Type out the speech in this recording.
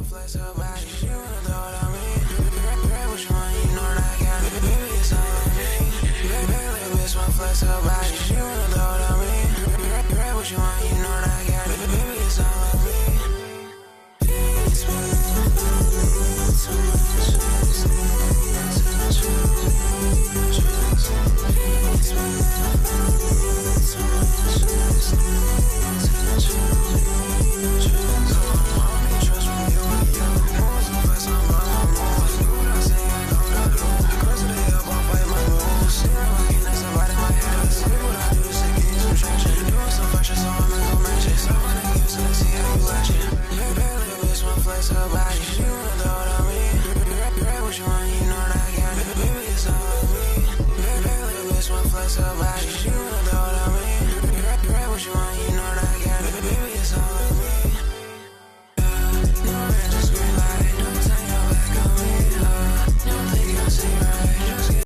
wanna flex her body, she wanna throw it on me. Grab what you want, you know that I got it. Baby, it's all on me. Big little bitch wanna flex her body, she wanna throw it on me. Grab what you want, you know that I got it. Baby, it's all on me. It's too flex her body.